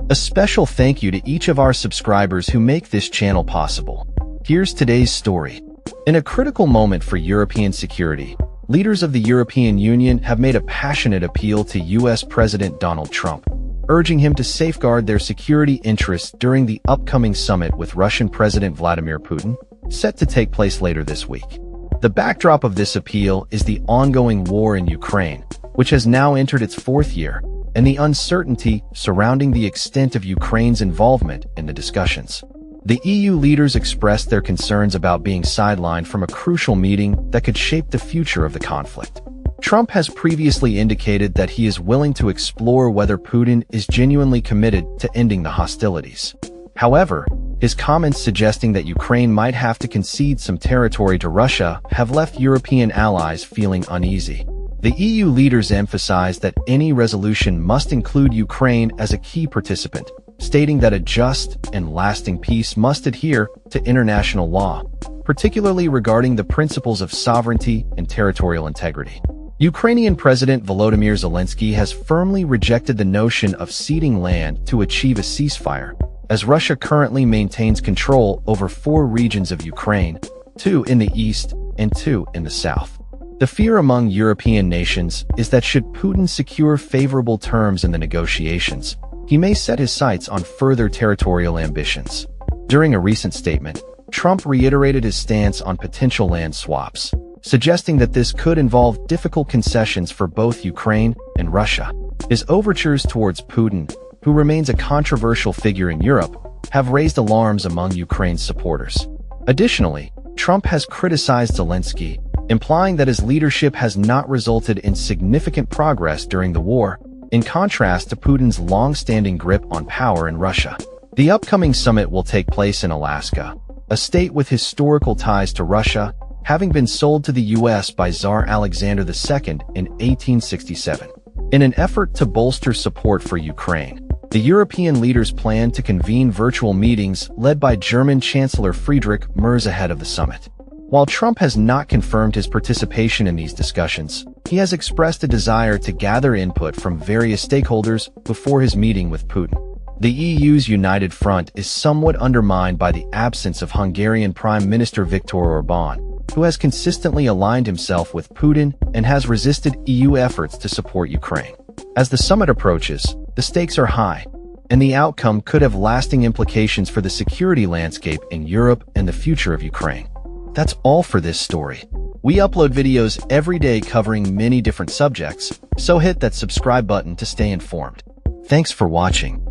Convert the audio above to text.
A special thank you to each of our subscribers who make this channel possible. Here's today's story. In a critical moment for European security, leaders of the European Union have made a passionate appeal to U.S. President Donald Trump, urging him to safeguard their security interests during the upcoming summit with Russian President Vladimir Putin, set to take place later this week. The backdrop of this appeal is the ongoing war in Ukraine, which has now entered its fourth year, and the uncertainty surrounding the extent of Ukraine's involvement in the discussions. The EU leaders expressed their concerns about being sidelined from a crucial meeting that could shape the future of the conflict. Trump has previously indicated that he is willing to explore whether Putin is genuinely committed to ending the hostilities. However, his comments suggesting that Ukraine might have to concede some territory to Russia have left European allies feeling uneasy. The EU leaders emphasized that any resolution must include Ukraine as a key participant, stating that a just and lasting peace must adhere to international law, particularly regarding the principles of sovereignty and territorial integrity. Ukrainian President Volodymyr Zelensky has firmly rejected the notion of ceding land to achieve a ceasefire, as Russia currently maintains control over 4 regions of Ukraine, 2 in the east and 2 in the south. The fear among European nations is that should Putin secure favorable terms in the negotiations, he may set his sights on further territorial ambitions. During a recent statement, Trump reiterated his stance on potential land swaps, suggesting that this could involve difficult concessions for both Ukraine and Russia. His overtures towards Putin, who remains a controversial figure in Europe, have raised alarms among Ukraine's supporters. Additionally, Trump has criticized Zelensky, implying that his leadership has not resulted in significant progress during the war, in contrast to Putin's long-standing grip on power in Russia. The upcoming summit will take place in Alaska, a state with historical ties to Russia, having been sold to the U.S. by Tsar Alexander II in 1867. In an effort to bolster support for Ukraine, the European leaders plan to convene virtual meetings led by German Chancellor Friedrich Merz ahead of the summit. While Trump has not confirmed his participation in these discussions, he has expressed a desire to gather input from various stakeholders before his meeting with Putin. The EU's united front is somewhat undermined by the absence of Hungarian Prime Minister Viktor Orbán, who has consistently aligned himself with Putin and has resisted EU efforts to support Ukraine. As the summit approaches, the stakes are high, and the outcome could have lasting implications for the security landscape in Europe and the future of Ukraine. That's all for this story. We upload videos every day covering many different subjects, so hit that subscribe button to stay informed. Thanks for watching.